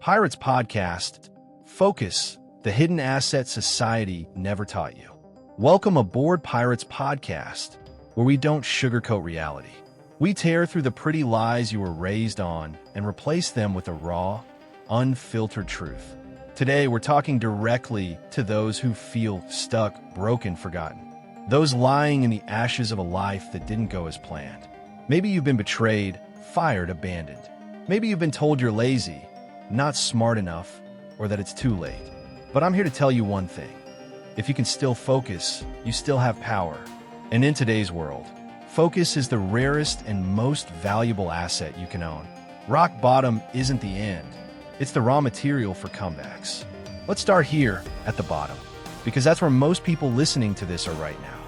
Pirates Podcast. Focus, the hidden asset society never taught you. Welcome aboard Pirates Podcast, where we don't sugarcoat reality. We tear through the pretty lies you were raised on and replace them with a raw, unfiltered truth. Today, we're talking directly to those who feel stuck, broken, forgotten. Those lying in the ashes of a life that didn't go as planned. Maybe you've been betrayed, fired, abandoned. Maybe you've been told you're lazy, not smart enough, or that it's too late. But I'm here to tell you one thing. If you can still focus, you still have power. And in today's world, focus is the rarest and most valuable asset you can own. Rock bottom isn't the end. It's the raw material for comebacks. Let's start here at the bottom, because that's where most people listening to this are right now.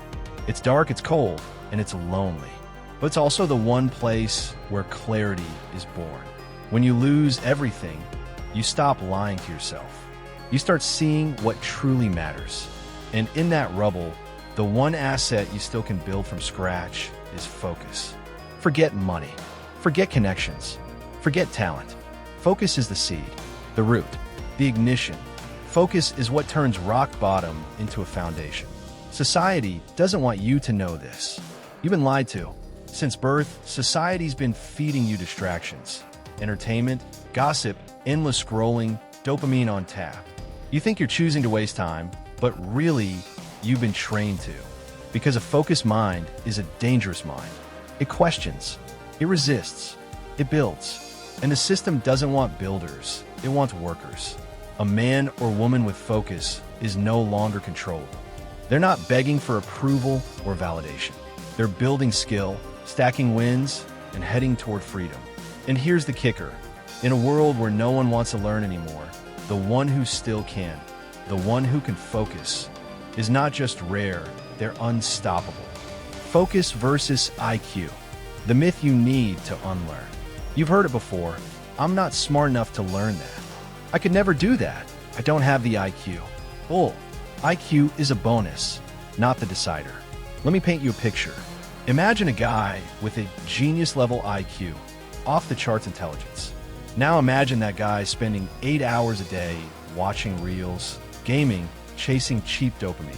It's dark, it's cold, and it's lonely. But it's also the one place where clarity is born. When you lose everything, you stop lying to yourself. You start seeing what truly matters. And in that rubble, the one asset you still can build from scratch is focus. Forget money. Forget connections. Forget talent. Focus is the seed, the root, the ignition. Focus is what turns rock bottom into a foundation. Society doesn't want you to know this. You've been lied to. Since birth, society's been feeding you distractions. Entertainment, gossip, endless scrolling, dopamine on tap. You think you're choosing to waste time, but really, you've been trained to. Because a focused mind is a dangerous mind. It questions, it resists, it builds. And the system doesn't want builders, it wants workers. A man or woman with focus is no longer controllable. They're not begging for approval or validation. They're building skill, stacking wins, and heading toward freedom. And here's the kicker. In a world where no one wants to learn anymore, the one who still can, the one who can focus, is not just rare, they're unstoppable. Focus versus IQ. The myth you need to unlearn. You've heard it before. I'm not smart enough to learn that. I could never do that. I don't have the IQ. Bull. IQ is a bonus, not the decider. Let me paint you a picture. Imagine a guy with a genius-level IQ, off-the-charts intelligence. Now imagine that guy spending 8 hours a day watching reels, gaming, chasing cheap dopamine.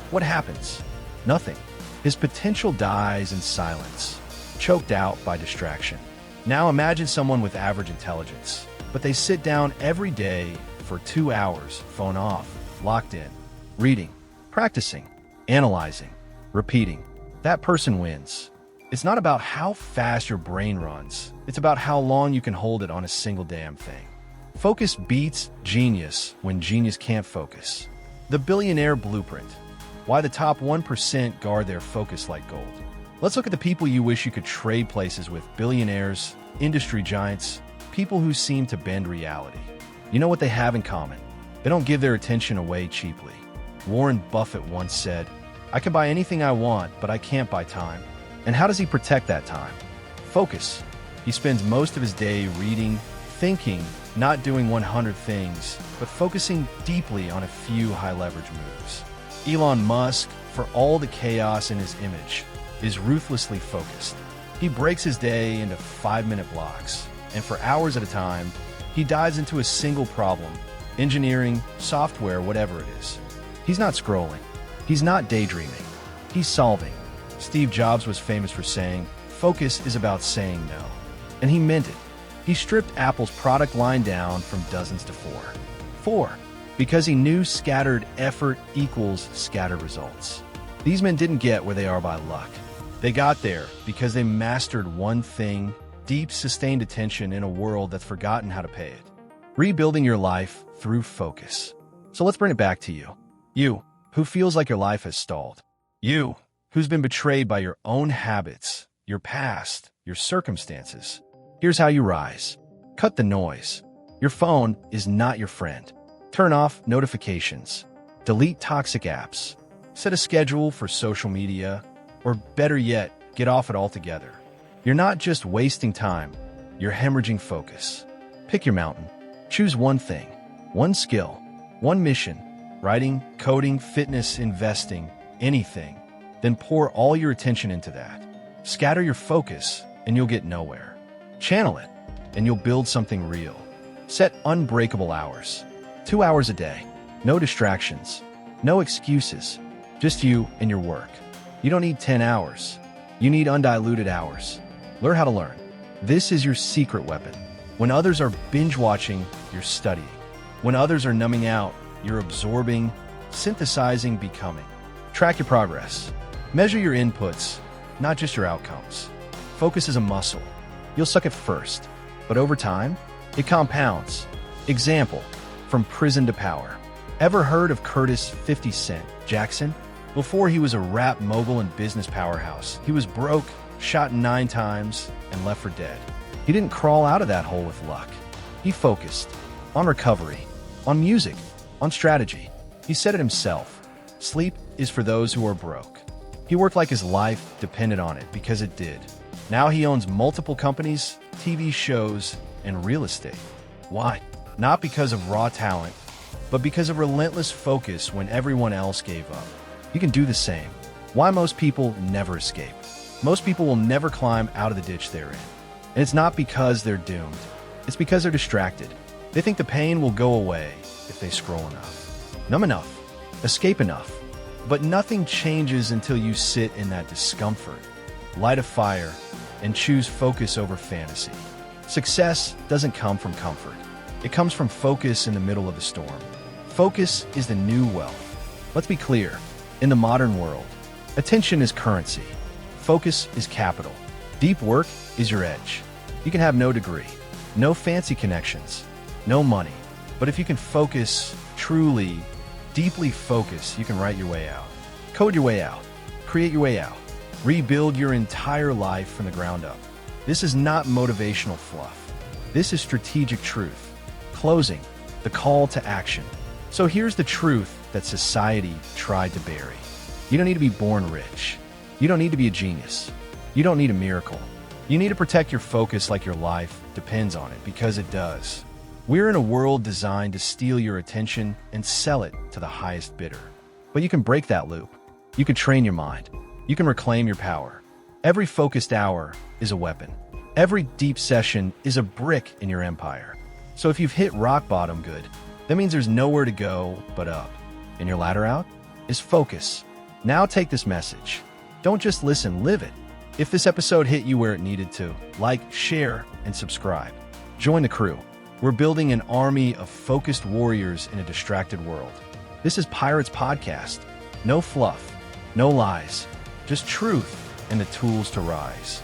What happens? Nothing. His potential dies in silence, choked out by distraction. Now imagine someone with average intelligence, but they sit down every day for 2 hours, phone off, locked in, reading, practicing, analyzing, repeating. That person wins. It's not about how fast your brain runs. It's about how long you can hold it on a single damn thing. Focus beats genius when genius can't focus. The billionaire blueprint. Why the top 1% guard their focus like gold. Let's look at the people you wish you could trade places with: billionaires, industry giants, people who seem to bend reality. You know what they have in common? They don't give their attention away cheaply. Warren Buffett once said, "I can buy anything I want, but I can't buy time." And how does he protect that time? Focus. He spends most of his day reading, thinking, not doing 100 things, but focusing deeply on a few high-leverage moves. Elon Musk, for all the chaos in his image, is ruthlessly focused. He breaks his day into 5-minute blocks, and for hours at a time, he dives into a single problem: engineering, software, whatever it is. He's not scrolling. He's not daydreaming. He's solving. Steve Jobs was famous for saying, "Focus is about saying no." And he meant it. He stripped Apple's product line down from dozens to 4. 4. Because he knew scattered effort equals scattered results. These men didn't get where they are by luck. They got there because they mastered one thing: deep, sustained attention in a world that's forgotten how to pay it. Rebuilding your life through focus. So let's bring it back to you. You, who feels like your life has stalled. You, who's been betrayed by your own habits, your past, your circumstances. Here's how you rise. Cut the noise. Your phone is not your friend. Turn off notifications. Delete toxic apps. Set a schedule for social media, or better yet, get off it altogether. You're not just wasting time, you're hemorrhaging focus. Pick your mountain. Choose one thing, one skill, one mission: writing, coding, fitness, investing, anything. Then pour all your attention into that. Scatter your focus, and you'll get nowhere. Channel it, and you'll build something real. Set unbreakable hours. 2 hours a day. No distractions. No excuses. Just you and your work. You don't need 10 hours. You need undiluted hours. Learn how to learn. This is your secret weapon. When others are binge-watching, you're studying. When others are numbing out, you're absorbing, synthesizing, becoming. Track your progress. Measure your inputs, not just your outcomes. Focus is a muscle. You'll suck at first, but over time, it compounds. Example, from prison to power. Ever heard of Curtis 50 Cent Jackson? Before he was a rap mogul and business powerhouse, he was broke, shot 9 times, and left for dead. He didn't crawl out of that hole with luck. He focused on recovery, on music, on strategy. He said it himself, sleep is for those who are broke. He worked like his life depended on it because it did. Now he owns multiple companies, TV shows, and real estate. Why? Not because of raw talent, but because of relentless focus when everyone else gave up. You can do the same. Why most people never escape? Most people will never climb out of the ditch they're in. And it's not because they're doomed. It's because they're distracted. They think the pain will go away if they scroll enough, numb enough, escape enough. But nothing changes until you sit in that discomfort, light a fire, and choose focus over fantasy. Success doesn't come from comfort. It comes from focus in the middle of the storm. Focus is the new wealth. Let's be clear. In the modern world, attention is currency. Focus is capital. Deep work is your edge. You can have no degree, no fancy connections, no money. But if you can focus, truly, deeply focus, you can write your way out. Code your way out. Create your way out. Rebuild your entire life from the ground up. This is not motivational fluff. This is strategic truth. Closing, the call to action. So here's the truth that society tried to bury. You don't need to be born rich. You don't need to be a genius. You don't need a miracle. You need to protect your focus like your life depends on it, because it does. We're in a world designed to steal your attention and sell it to the highest bidder. But you can break that loop. You can train your mind. You can reclaim your power. Every focused hour is a weapon. Every deep session is a brick in your empire. So if you've hit rock bottom good, that means there's nowhere to go but up. And your ladder out is focus. Now take this message. Don't just listen, live it. If this episode hit you where it needed to, like, share, and subscribe. Join the crew. We're building an army of focused warriors in a distracted world. This is Pirates Podcast. No fluff, no lies, just truth and the tools to rise.